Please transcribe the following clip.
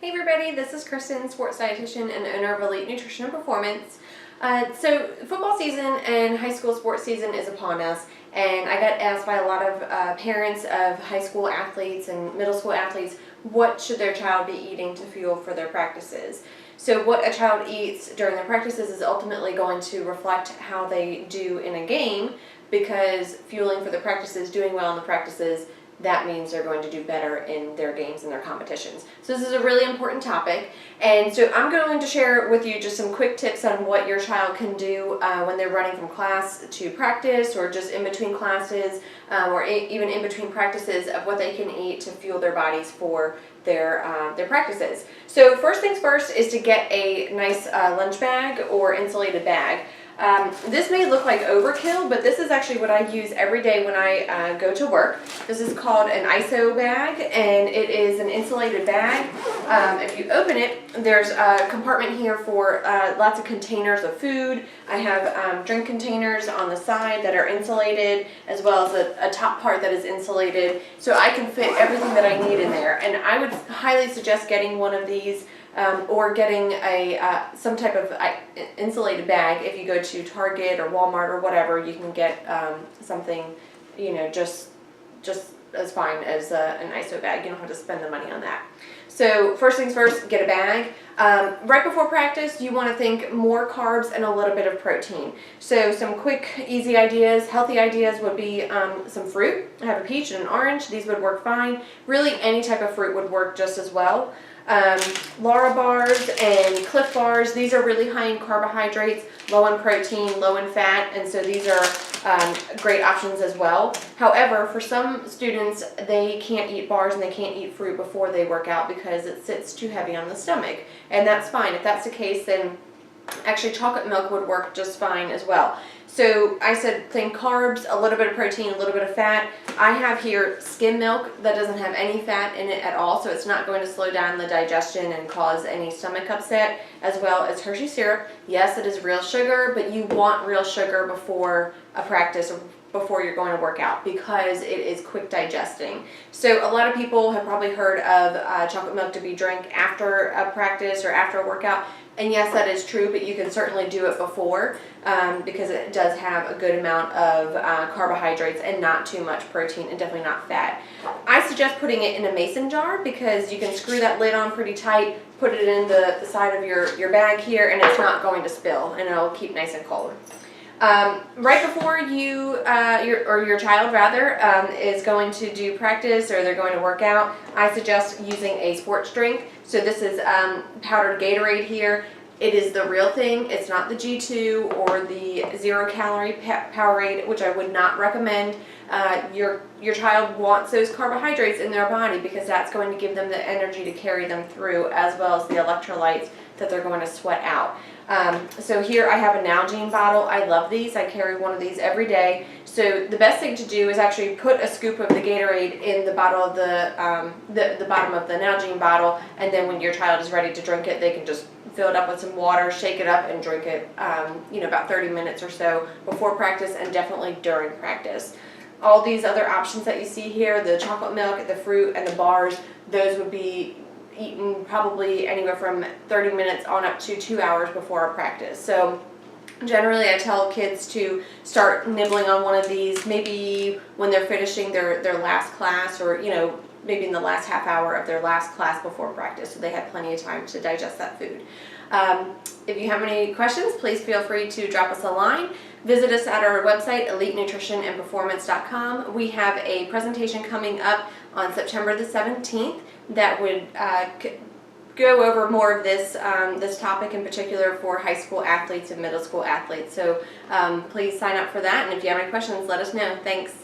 Hey everybody, this is Kristen, sports dietitian and owner of Elite Nutrition and Performance. So football season and high school sports season is upon us, and I got asked by a lot of parents of high school athletes and middle school athletes, what should their child be eating to fuel for their practices? So what a child eats during their practices is ultimately going to reflect how they do in a game, because fueling for the practices, doing well in the practices, that means they're going to do better in their games and their competitions. So this is a really important topic, and so I'm going to share with you just some quick tips on what your child can do when they're running from class to practice, or just in between classes, or even in between practices, of what they can eat to fuel their bodies for their practices. So first things first is to get a nice lunch bag or insulated bag. This may look like overkill, but this is actually what I use every day when I go to work. This is called an ISO bag, and it is an insulated bag. If you open it, there's a compartment here for lots of containers of food. I have drink containers on the side that are insulated, as well as a top part that is insulated, so I can fit everything that I need in there. And I would highly suggest getting one of these, or getting some type of insulated bag. If you go to Target or Walmart or whatever, you can get something, just as fine as an ISO bag. You don't have to spend the money on that. So first things first, get a bag. Right before practice, you want to think more carbs and a little bit of protein. So some quick, easy ideas, healthy ideas would be some fruit. I have a peach and an orange. These would work fine. Really, any type of fruit would work just as well. Lara bars and Cliff bars, these are really high in carbohydrates, low in protein, low in fat, and so these are great options as well. However, for some students, they can't eat bars and they can't eat fruit before they work out because it sits too heavy on the stomach, and that's fine. If that's the case, then actually chocolate milk would work just fine as well. So I said think carbs, a little bit of protein, a little bit of fat. I have here skim milk that doesn't have any fat in it at all, so it's not going to slow down the digestion and cause any stomach upset, as well as Hershey syrup. Yes, it is real sugar, but you want real sugar before a practice or before you're going to work out, because it is quick digesting. So a lot of people have probably heard of chocolate milk to be drank after a practice or after a workout. And yes, that is true, but you can certainly do it before, because it does have a good amount of carbohydrates and not too much protein, and definitely not fat. I suggest putting it in a mason jar, because you can screw that lid on pretty tight, put it in the side of your bag here, and it's not going to spill, and it'll keep nice and cold. Right before your child rather is going to do practice, or they're going to work out, I suggest using a sports drink. So this is powdered Gatorade here. It is the real thing. It's not the G2 or the 0-calorie Powerade, which I would not recommend. Your child wants those carbohydrates in their body, because that's going to give them the energy to carry them through, as well as the electrolytes that they're going to sweat out. So here I have a Nalgene bottle. I love these. I carry one of these every day. So the best thing to do is actually put a scoop of the Gatorade in the bottle of the bottom of the Nalgene bottle, and then when your child is ready to drink it, they can just fill it up with some water, shake it up, and drink it about 30 minutes or so before practice, and definitely during practice. All these other options that you see here, the chocolate milk, the fruit, and the bars, those would be eaten probably anywhere from 30 minutes on up to 2 hours before a practice. So generally I tell kids to start nibbling on one of these maybe when they're finishing their last class, or maybe in the last half hour of their last class before practice, so they have plenty of time to digest that food. If you have any questions, please feel free to drop us a line. Visit us at our website, elitenutritionandperformance.com. We have a presentation coming up on September the 17th that would go over more of this topic, in particular for high school athletes and middle school athletes. So please sign up for that, and if you have any questions, let us know. Thanks.